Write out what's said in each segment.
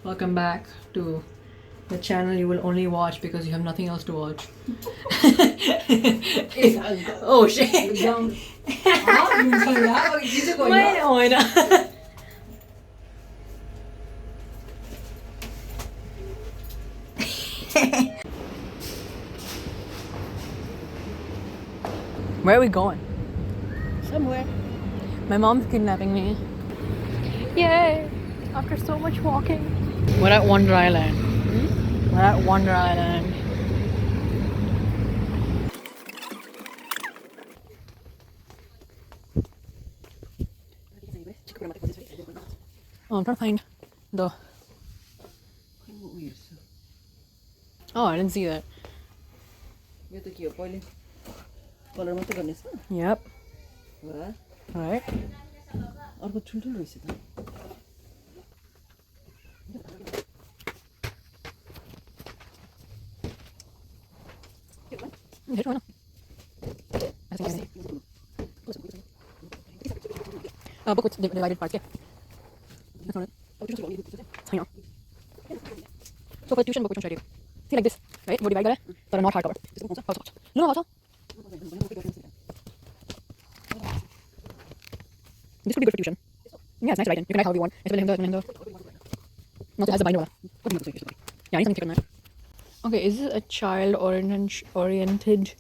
Welcome back to the channel you will only watch because you have nothing else to watch. Oh shit! Why not? Where are we going? Somewhere. My mom's kidnapping me. Yay! After so much walking. We're at Wonder Island. We're at Wonder Island. Oh, I'm trying to find the... Oh, I didn't see that. Yep. Right. Book with divided parts. That's not it. I know. So for tuition book, which one should I do? See, like this, right? वो divide करें, but not hardcover. No, also. This could be good for tuition. Yeah, it's nice to write in. You can write however you want. Not, it has the binder. Yeah, I need something thicker than that. Okay, is this a child-oriented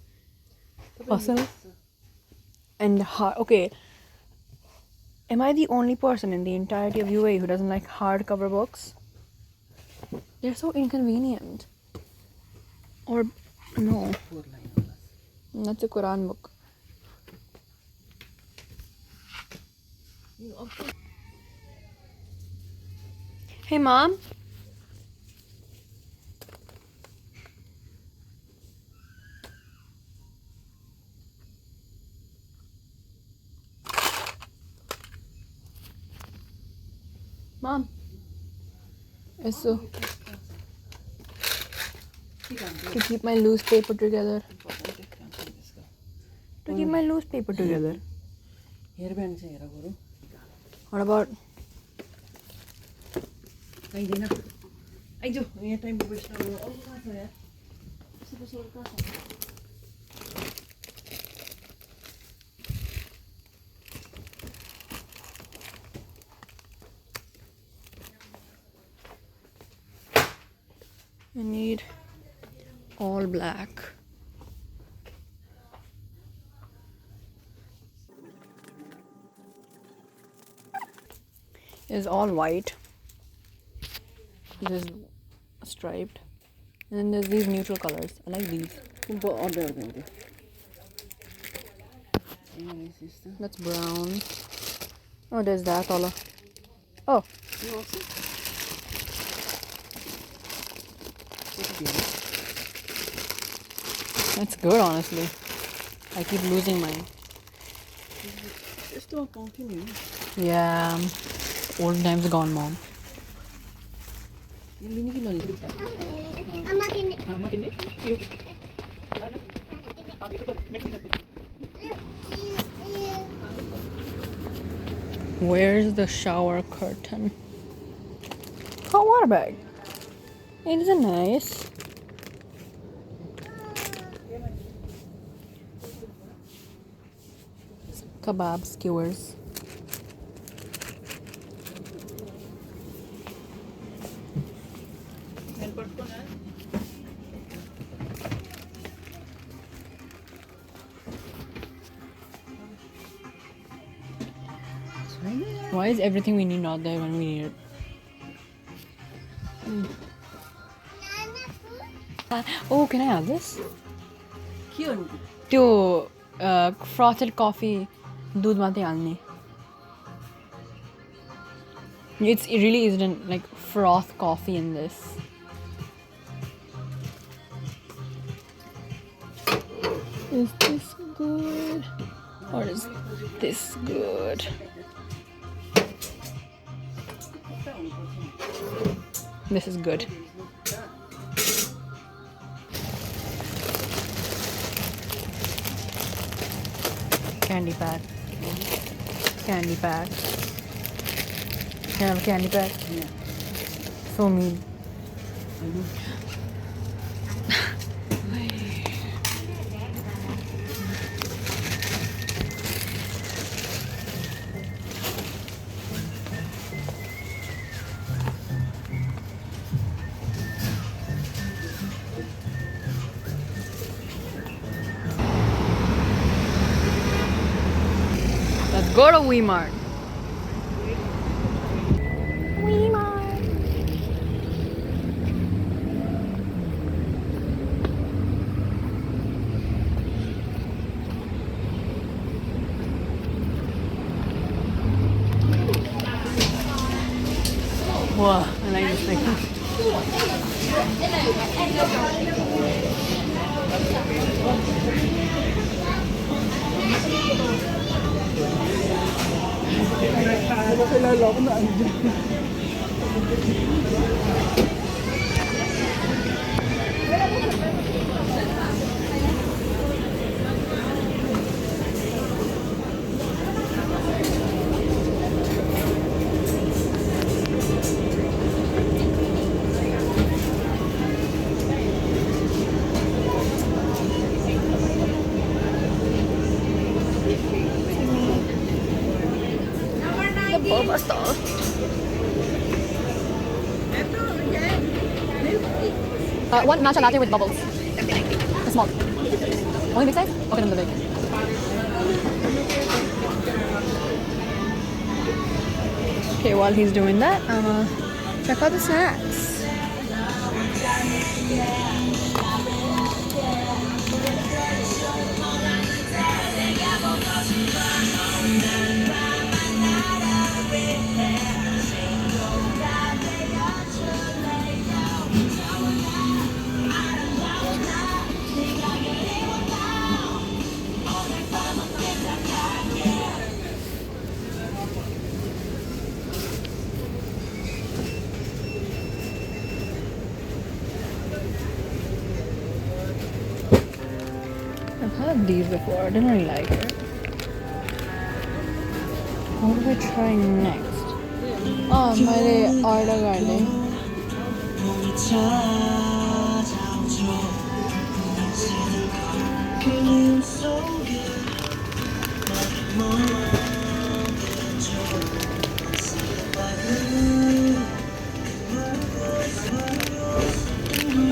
puzzle? And okay, am I the only person in the entirety of UAE who doesn't like hardcover books? They're so inconvenient. Or no, that's a Quran book. Hey, Mom. Mom. So to keep my loose paper together. To keep my loose paper together. What about? I need all black. It's all white. This is striped. And then there's these neutral colors. I like these. That's brown. Oh, there's that all. Oh. That's good, honestly. I keep losing mine. Yeah. Old times gone, Mom. Where's the shower curtain? Hot water bag. It is nice. Kebab skewers. Why is everything we need not there when we need it? Oh, can I have this? To frothed coffee, दूध में डालनी. It really isn't like froth coffee in this. Is this good? Or is this good? This is good. Candy pack. Candy pack. Can I have a candy pack? Yeah. so mean. Let's go to WeMart. Wow, I like this thing. The Boba store. One matcha latte with bubbles. Small. Only big size? Okay, then the big. Okay, while he's doing that, check out the snacks. I've had these before. I didn't really like it. What do I try next? Oh, my order garden.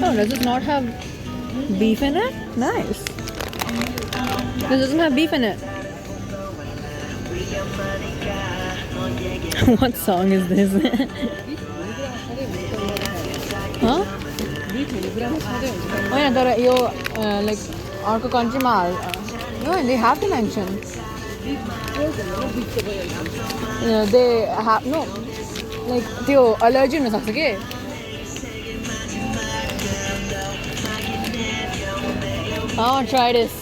Oh, does it not have beef in it? Nice. This doesn't have beef in it. What song is this? Huh? Oh yeah, there you like Arco country mal. No, they have to mention. They have no like the allergy no sakse ke. I want to try this.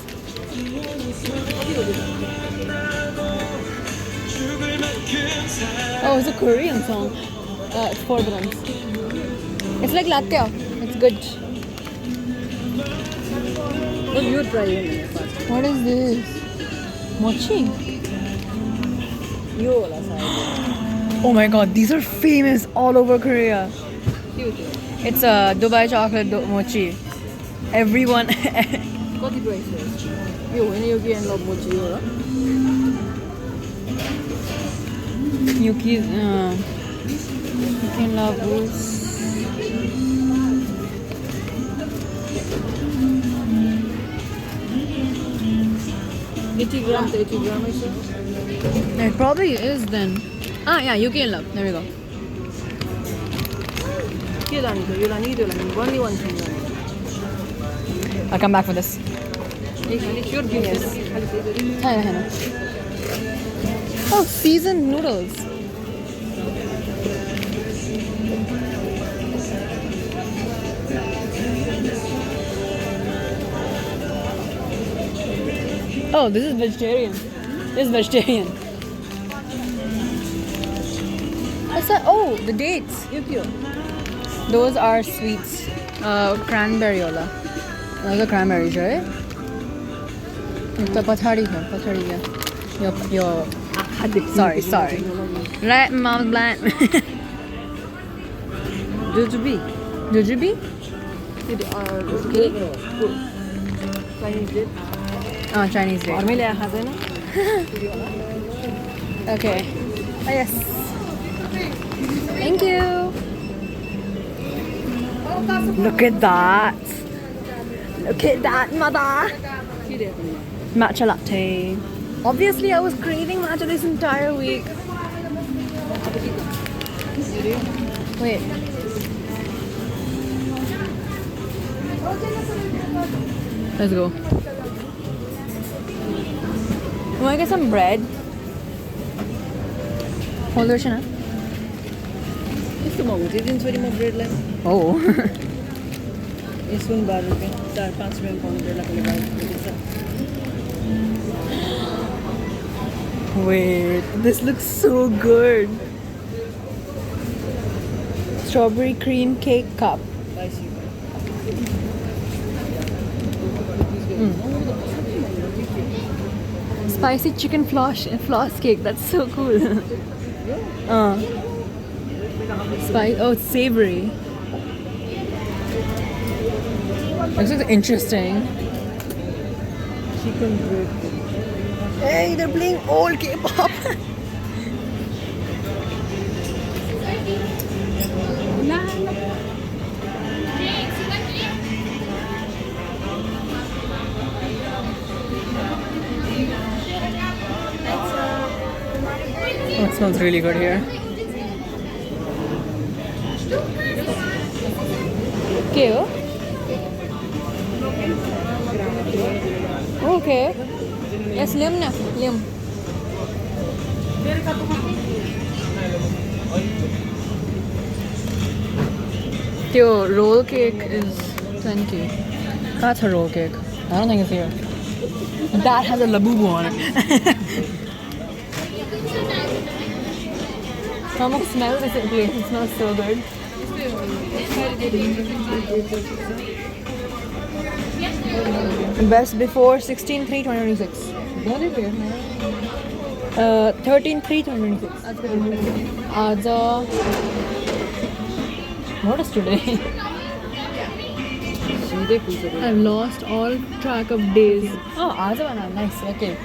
Oh, it's a Korean song. It's 4 grams. It's like latte. It's good. What you try it first? What is this? Mochi? You wala side. Oh my god, these are famous all over Korea. Cute. It's a Dubai chocolate mochi. Everyone. What the price is? You when you get love mochi wala. Yuki love this. 80 grams, 80 grams, I said. It probably is then. Ah, yeah, Yuki in love. There we go. You'll need only one thing. I'll come back for this. It's your business. I know. Oh, seasoned noodles. Oh, this is vegetarian. This is vegetarian. What's that? Oh, the dates. Those are sweets. Cranberry ola. Those are cranberries, right? It's a pathari here. Your sorry. Right, mom's blind. Jujube. Jujube? Cake. Chinese dip. Oh, Chinese day. और में ले आया था ना? Okay. Oh, yes. Thank you. Look at that. Look at that, mother. Matcha latte. Obviously, I was craving matcha this entire week. Wait. Let's go. Want to get some bread? Hold the chin. इसको महँगी दिन थोड़ी मैं bread लाऊं. Oh. इसको 12 रुपए 4-5 रुपए pound bread लगा के Wait, this looks so good. Strawberry cream cake cup. Spicy chicken floss cake. That's so cool. Oh, it's savory. This is interesting. Chicken bread. Hey, they're playing old K-pop. Oh, it smells really good here. Kale? Okay. Yes, lim na. Lim. Your roll cake is 20. That's a roll cake. I don't think it's here. That has a labubu on it. How much smell is it, please? It smells so good. Best before 16/3/2026. 13/3/2026. What is today? I've lost all track of days. Oh, Azavana, nice. Okay.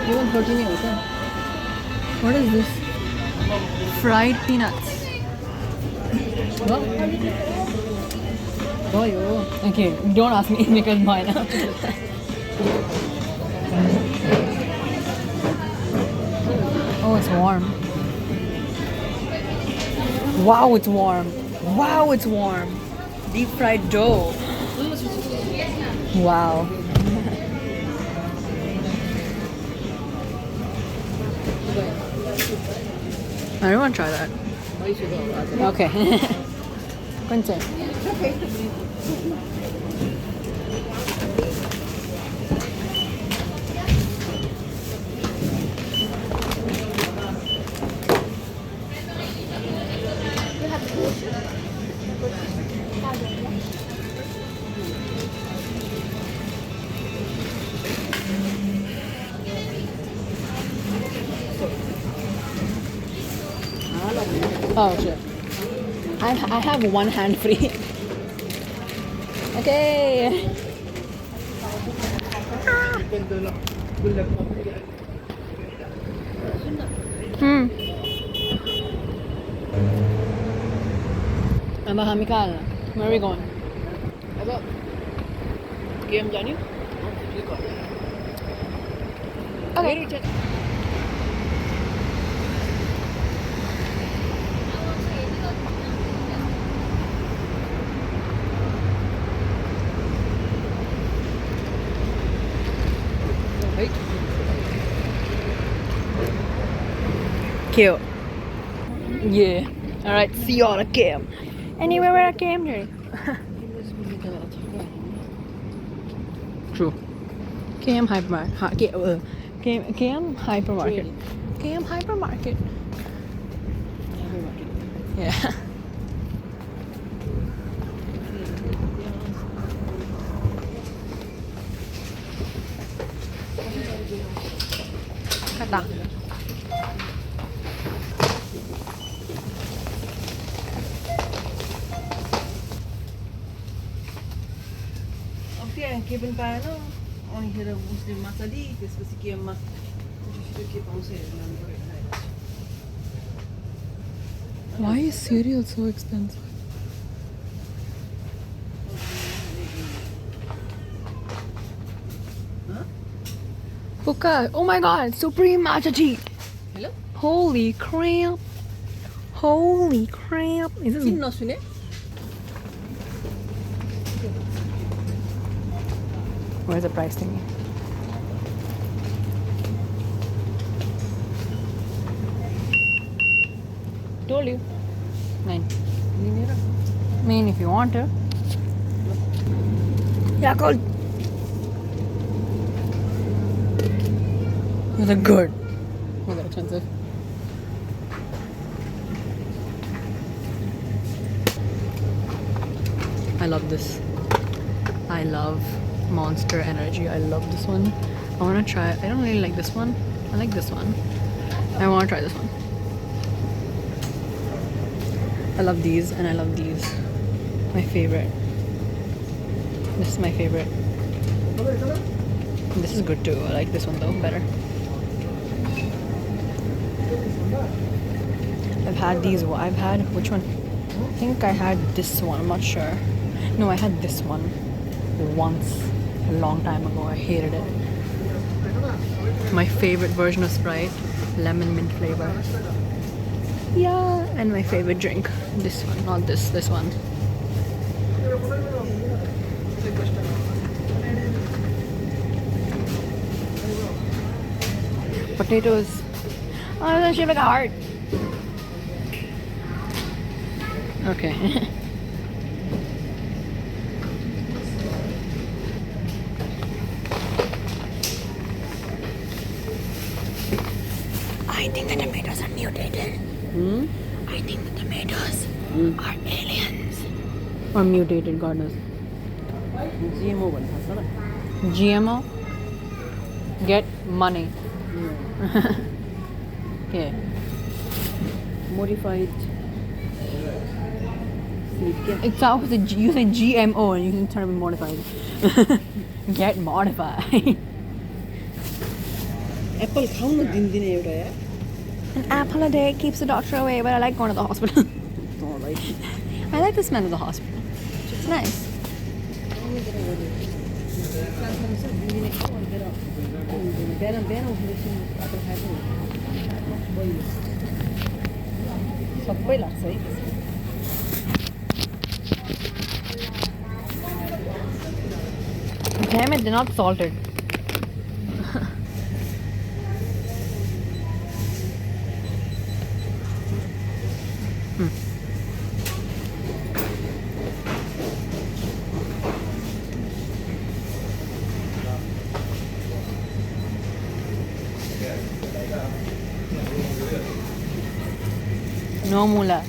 Even 13 years. What is this? Fried peanuts. What? Boy, oh. Okay, don't ask me because mine. Oh, it's warm. Wow, it's warm. Wow, it's warm. Deep fried dough. Wow. I don't want to try that. Okay. Quincy. Oh shit. I have one hand free. Okay. Hamikal, where are we going? Game जानी? Okay. Cute. Yeah. Alright, see you all at camp. Anywhere we're at camp, Jerry. True. KM hypermarket. KM hypermarket. KM hypermarket. Yeah. 됐다. Okay, के पनि पाएन अनिखेर उसले माछा दिई त्यसपछि केमा के पाउँछ हेर्नु लानु पर्यो भनेर Why is cereal so expensive? Puka, oh my god, supreme matcha tea. Hello? Holy crap. Holy crap. Is this किन नसुने Where's the price thingy? Told you. 9. लिनेर I mean, if you want to. Yeah, cool. Those are good. Oh, they're expensive. I love this. I love Monster Energy. I love this one. I want to try. I don't really like this one. I like this one. I want to try this one. I love these and I love these. My favorite. This is my favorite. This is good too. I like this one though better. I've had these. I've had which one? I think I had this one. I'm not sure. No, I had this one once a long time ago. I hated it. My favorite version of Sprite, lemon mint flavor. Yeah, and my favorite drink. This one, not this. This one. Potatoes. Oh, it's shaped like a heart. Okay. I think the tomatoes are mutated. I think the tomatoes are aliens. Or mutated, God knows. GMO भन्ने थाहा छ र GMO? Get money. Okay. modified seed क्या It's opposite. You say GMO and you can turn it modified. Get modified. Apple खाउन दिन्दिने एउटा यार An apple a day keeps the doctor away, but I like going to the hospital. तँलाई I like the smell of the hospital. It's nice. बिहान बिहान उठेपछि apple खाएको सबै लाग्छ है Damn it, they're not salted. No moolah.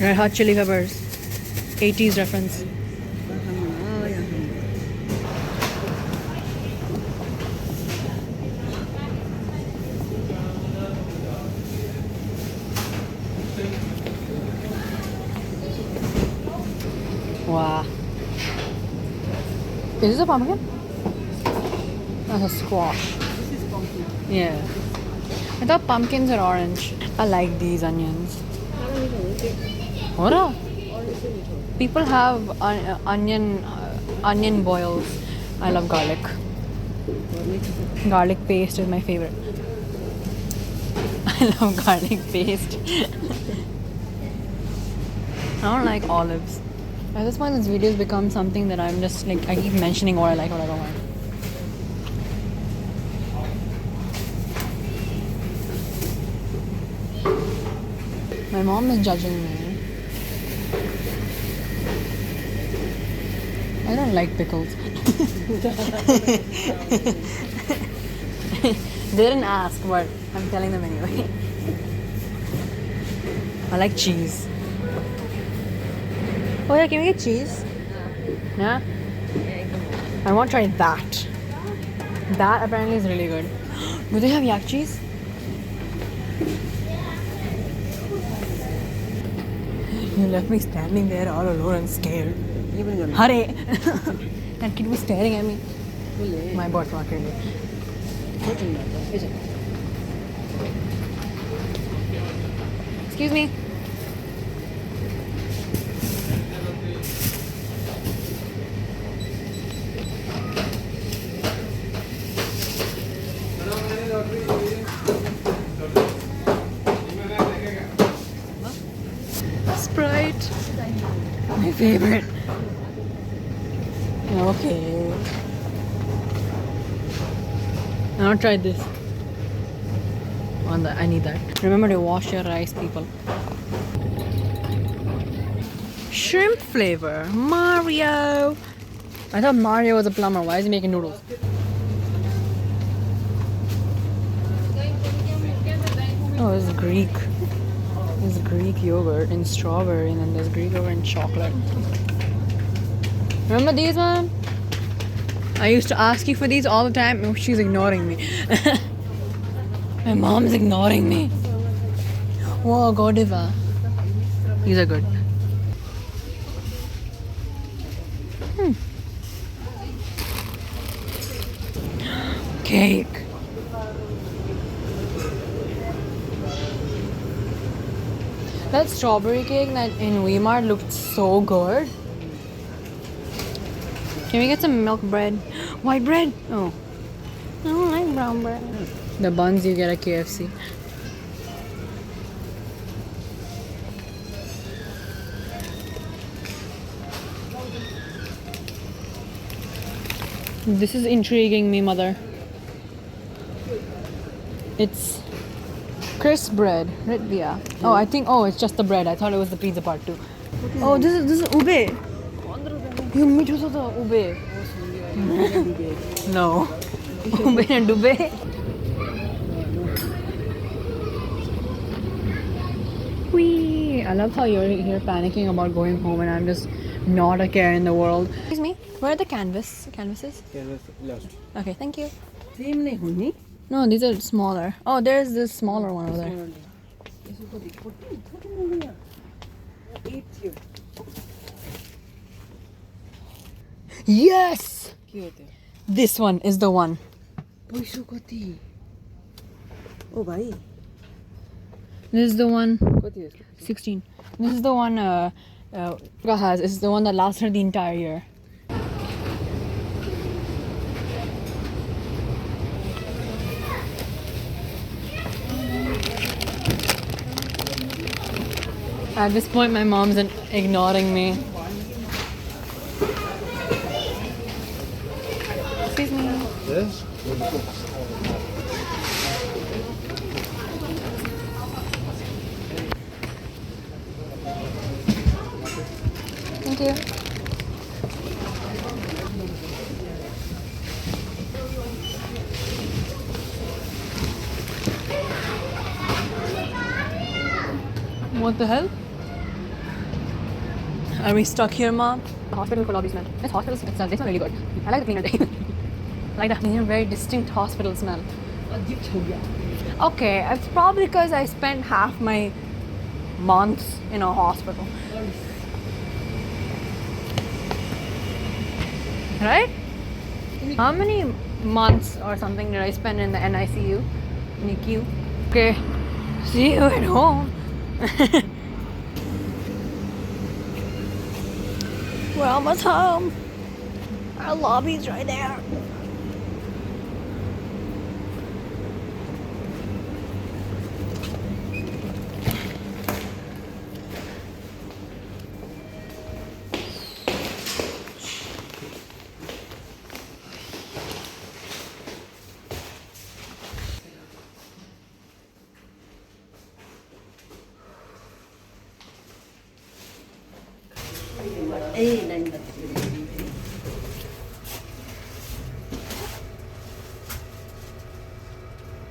Red Hot Chili Peppers. 80s reference. Wow. Is this a pumpkin? That's a squash. This is pumpkin. Yeah. I thought pumpkins are orange. I like these onions. What? People have onion boils. I love garlic. Garlic paste is my favorite. I love garlic paste. I don't like olives. At this point, this video has become something that I'm just like, I keep mentioning what I like, what I don't like. My mom is judging me. I don't like pickles. They didn't ask, but I'm telling them anyway. I like cheese. Oh yeah, can we get cheese? Yeah? I want to try that. That apparently is really good. Do they have yak cheese? You left me standing there all alone and scared. Hurry! That kid was staring at me. My boss not really. Excuse me. Sprite. My favorite. Okay. I'll try this. I need that. Remember to wash your rice, people. Shrimp flavor. Mario. I thought Mario was a plumber. Why is he making noodles? Oh, this is Greek. This is Greek yogurt in strawberry, and then there's Greek yogurt in chocolate. Remember these, Mom? I used to ask you for these all the time. Oh, she's ignoring me. My mom's ignoring me. Whoa, Godiva. These are good. Cake. That strawberry cake that in Weimar looked so good. Can we get some milk bread? White bread? Oh. I don't like brown bread. The buns you get at KFC. This is intriguing me, mother. It's crisp bread. Yeah. Oh, I think. Oh, it's just the bread. I thought it was the pizza part too. Oh, this is ube. You meet also the ube. No. Ube and dube. Whee! I love how you're here panicking about going home, and I'm just not a care in the world. Excuse me. Where are the canvases? Canvas lost. Okay, thank you. Same nahi huni. No, these are smaller. Oh, there's this smaller one over there. Yes! This one is the one. Oh, bhai. This is the one. 16. This is the one has. This is the one that lasts her the entire year. At this point, my mom's ignoring me. Excuse me. Yes? Thank you. What the hell? Are we stuck here, Mom? The hospital lobby smell. This hospital smell, they smell really good. I like the cleaner day. I like the cleaner, very distinct hospital smell. Okay, it's probably because I spent half my months in a hospital. Right? How many months or something did I spend in the NICU? NICU? Okay, see you at home. We're almost home. Our lobby's right there.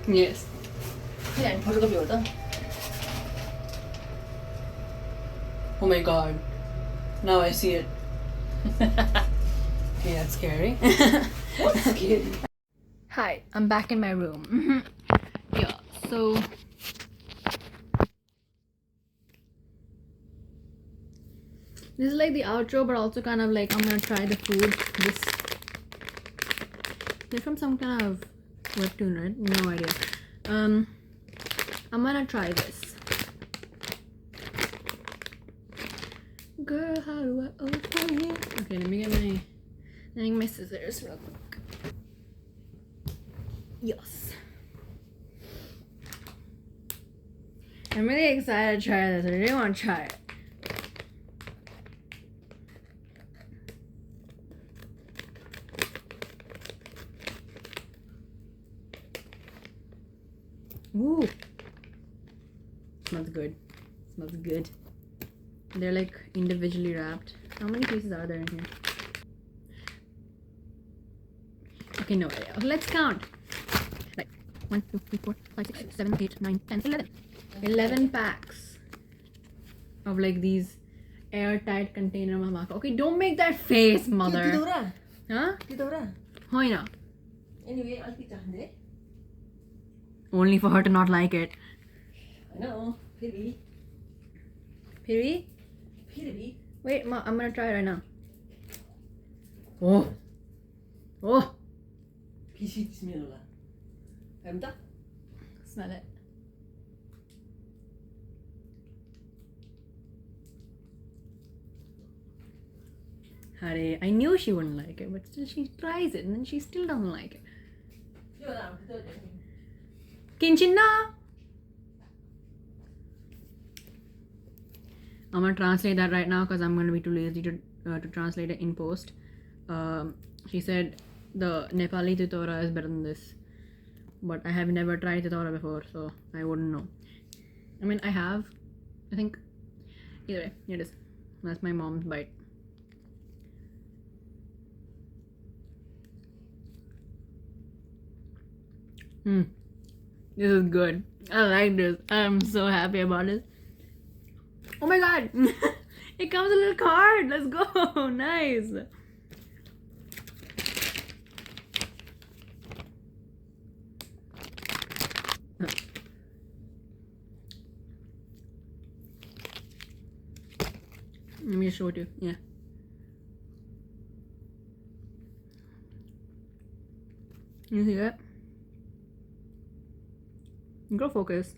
Yes. Oh my god. Now I see it. Okay, that's scary. What's scary? Hi, I'm back in my room. Yeah, so this is like the outro, but also kind of like I'm gonna try the food. They're from some kind of webtoon, right? No idea. I'm gonna try this. Girl, how do I open it? Okay, let me get my scissors real quick. Yes. I'm really excited to try this. I really want to try it. Ooh. Smells good. Smells good. They're like individually wrapped. How many pieces are there in here? Okay, no idea. Let's count. Like 1, 2, 3, 4, 5, 6, 7, 8, 9, 10, 11. 11 packs of like these airtight container mamaka. Okay, don't make that face, mother. Huh? Hoina. Anyway, I'll be done. Only for her to not like it. I know. Piri. Piri? Piri. Wait, Ma, I'm gonna try it right now. Oh. Oh. Pisi smell. Hamta? Smell it. Hare, I knew she wouldn't like it, but still she tries it and then she still doesn't like it. Kinchinna! I'm gonna translate that right now because I'm gonna be too lazy to translate it in post. She said the Nepali tutora is better than this, but I have never tried tutora before, so I wouldn't know. I mean, I have. I think. Either way, here it is. That's my mom's bite. This is good. I like this. I'm so happy about it. Oh my god! It comes with a little card. Let's go. Nice. Let me just show it to you. Yeah. You see that? Go focus.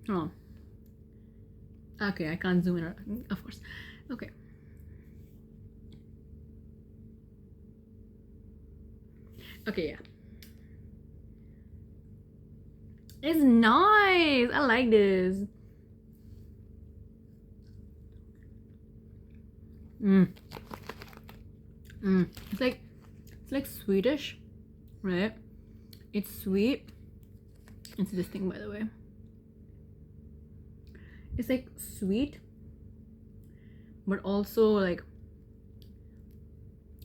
Oh. Okay, I can't zoom in. Of course. Okay. Okay, yeah. It's nice. I like this. It's like Swedish, right? It's sweet. It's this thing, by the way. It's like sweet, but also like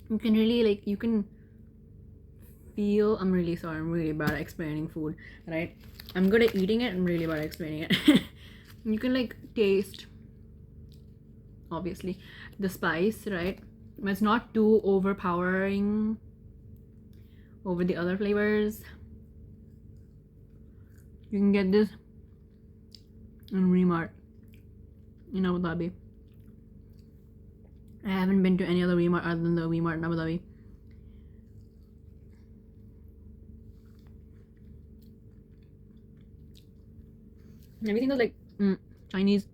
you can really like you can feel. I'm really sorry. I'm really bad at explaining food, right? I'm good at eating it. I'm really bad at explaining it. You can like taste, obviously, the spice, right? But it's not too overpowering over the other flavors. You can get this in Remart in Abu Dhabi. I haven't been to any other Remart other than the Remart in Abu Dhabi. Everything was like Chinese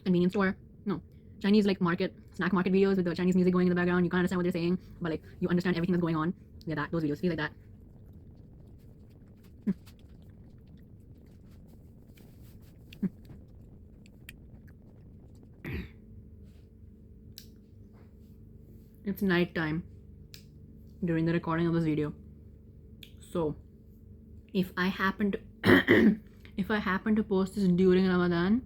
convenience store. No, Chinese like market, snack market videos with the Chinese music going in the background. You can't understand what they're saying, but like you understand everything that's going on. Yeah, that those videos feel like that. It's night time during the recording of this video, so if I happen to if I happen to post this during Ramadan,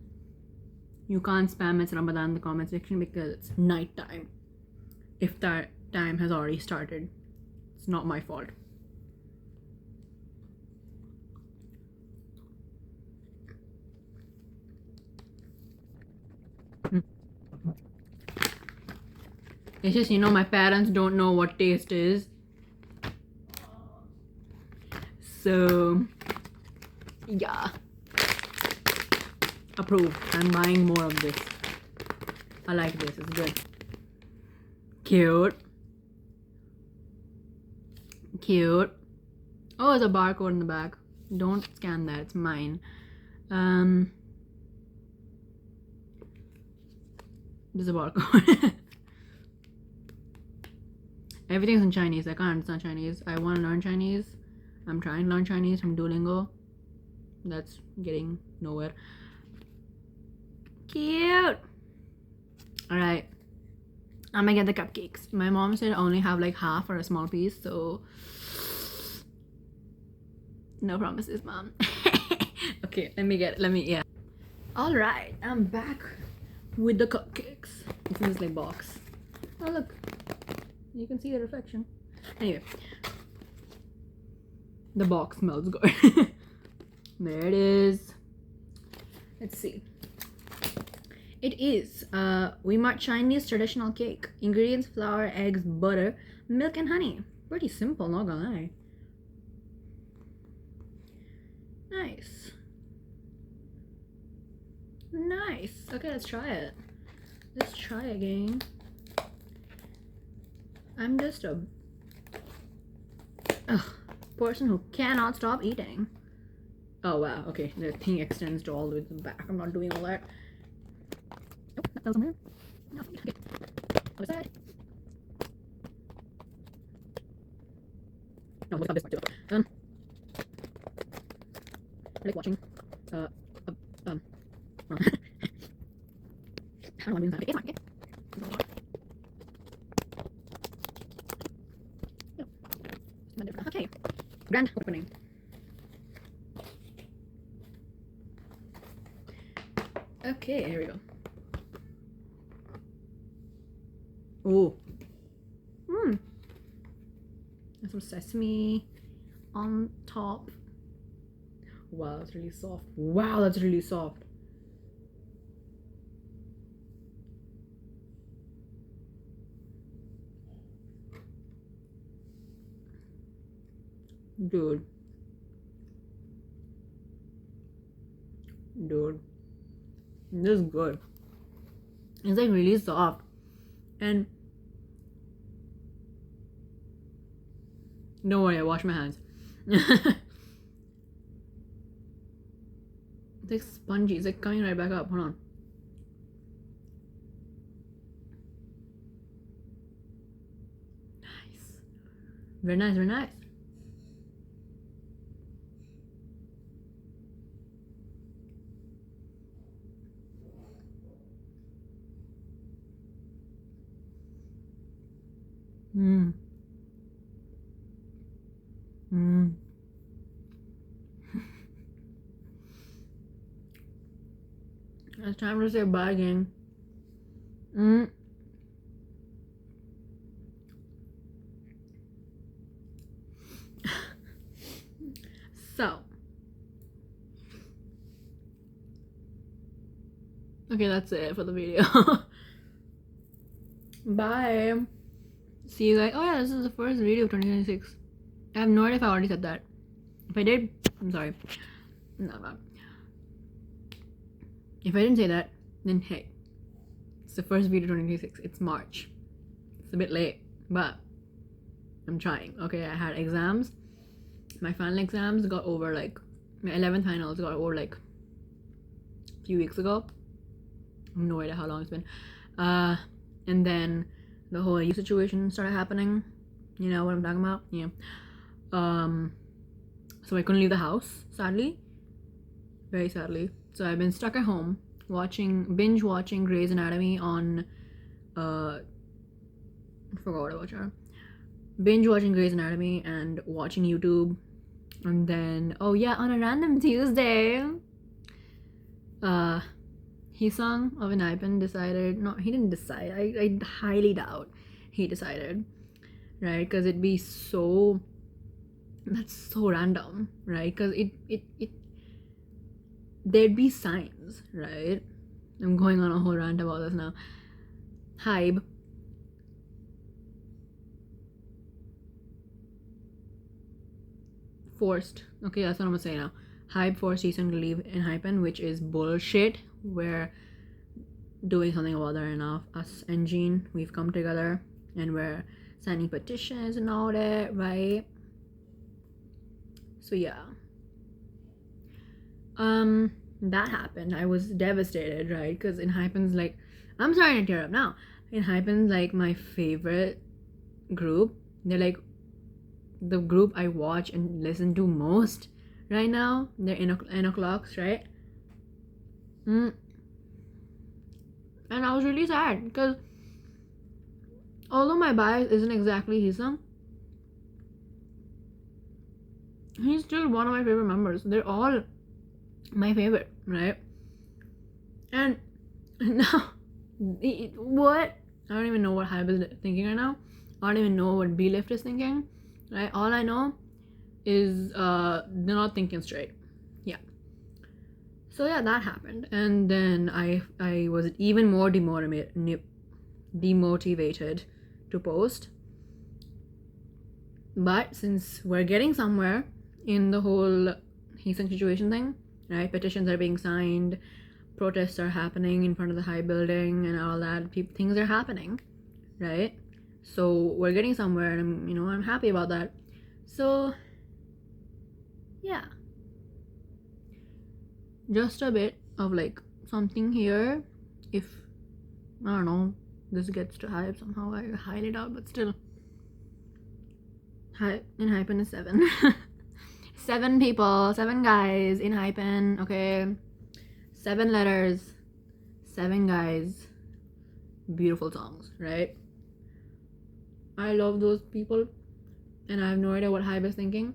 you can't spam it's Ramadan in the comment section because it's night time. If that time has already started, it's not my fault. It's just, you know, my parents don't know what taste is. So, yeah. Approved. I'm buying more of this. I like this. It's good. Cute. Cute. Oh, there's a barcode in the back. Don't scan that. It's mine. There's a barcode. Everything's in Chinese. I can't understand Chinese. I want to learn Chinese. I'm trying to learn Chinese from Duolingo. That's getting nowhere. Cute. Alright. I'm gonna get the cupcakes. My mom said I only have like half or a small piece, so no promises, mom. Okay, yeah. Alright, I'm back with the cupcakes. It's in this like box. Oh look. You can see the reflection. Anyway. The box smells good. There it is. Let's see. It is WELP Chinese traditional cake. Ingredients: flour, eggs, butter, milk, and honey. Pretty simple, not gonna lie. Nice. Nice. Okay, let's try it. Let's try again. I'm just a person who cannot stop eating. Oh wow, okay, the thing extends to all the way to the back. I'm not doing all that. Oh, that fell somewhere. No, okay. Other side. No, we'll stop this part too. I like watching I don't know what I'm doing. It's fine, okay? Okay, grand opening. Okay, here we go. Oh, there's some sesame on top. Wow, that's really soft. Wow, that's really soft. Dude, this is good. It's like really soft, and don't worry, I wash my hands. It's like spongy. It's like coming right back up. Hold on. Nice. Very nice, very nice. It's time to say bye again. So, okay, that's it for the video. Bye. See you guys. Oh yeah, this is the first video of 2026. I have no idea if I already said that. If I did, I'm sorry. No. If I didn't say that, then hey, it's the first video 2026. It's March. It's a bit late, but I'm trying. Okay, I had exams. My final exams got over like my 11th finals got over like a few weeks ago. I have no idea how long it's been. And then the whole heyyy situation started happening. You know what I'm talking about? Yeah. So I couldn't leave the house, sadly. Very sadly. So I've been stuck at home binge watching Grey's Anatomy on I forgot what I watched. Binge watching Grey's Anatomy and watching YouTube. And then on a random Tuesday, Hisang of Enipen decided, no, he didn't decide, I highly doubt he decided, right? Because it'd be so, that's so random, right? Because there'd be signs, right? I'm going on a whole rant about this now. Hybe forced. Okay, that's what I'm gonna say now. Hype forced Ethan to leave in Hypen, which is bullshit. We're doing something about that enough. Us and Jean, we've come together and we're signing petitions and all that, right? So yeah. That happened. I was devastated, right? Because in Hypen's like, I'm starting to tear up now. In Hypen's like my favorite group. They're like the group I watch and listen to most right now. They're in o'clocks, right? And I was really sad because although my bias isn't exactly Hisam, he's still one of my favorite members. They're all my favorite, right? And now, what? I don't even know what Hype is thinking right now. I don't even know what B-Lift is thinking, right? All I know is they're not thinking straight. Yeah. So yeah, that happened. And then I was even more demotivated to post. But since we're getting somewhere in the whole Heason situation thing, right? Petitions are being signed, protests are happening in front of the high building and all that. Things are happening, right? So we're getting somewhere and I'm happy about that. So yeah. Just a bit of like something here. If I don't know, this gets to Hype somehow, I hide it out, but still. In Hypen is 7. 7 people, 7 guys in Hypen, okay? 7 letters, 7 guys. Beautiful songs, right? I love those people, and I have no idea what Hype is thinking.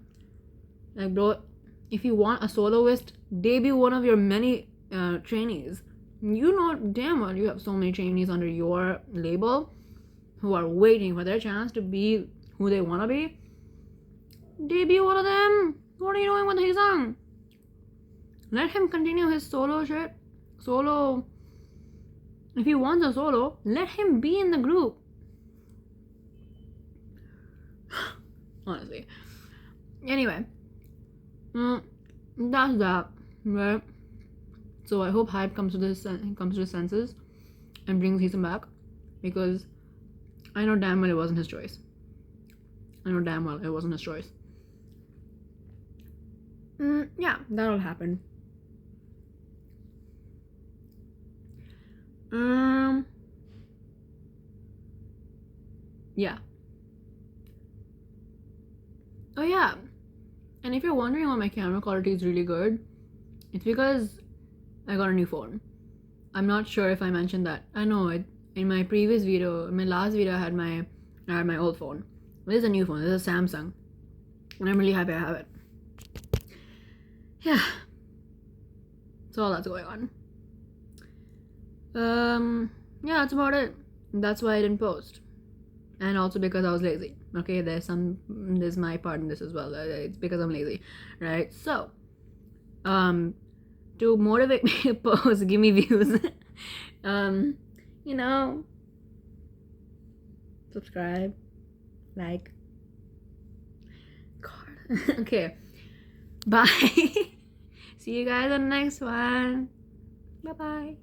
Like, bro, if you want a soloist, debut one of your many trainees. You know damn well you have so many trainees under your label who are waiting for their chance to be who they want to be. Debut one of them. What are you doing with his song? Let him continue his solo shit. Solo. If he wants a solo, let him be in the group. Honestly. Anyway. That's that. Right? So I hope Hype comes to his senses and brings Heason back. Because I know damn well it wasn't his choice. Yeah, that'll happen. Yeah. Oh yeah. And if you're wondering why my camera quality is really good, it's because I got a new phone. I'm not sure if I mentioned that. I know in my previous video, in my last video, I had my old phone. This is a new phone. This is a Samsung, and I'm really happy I have it. Yeah. So all that's going on. Yeah, that's about it. That's why I didn't post, and also because I was lazy. Okay, there's my part in this as well. It's because I'm lazy, right? So, to motivate me to post, give me views. Subscribe, like. God. Okay. Bye. See you guys on the next one. Bye bye.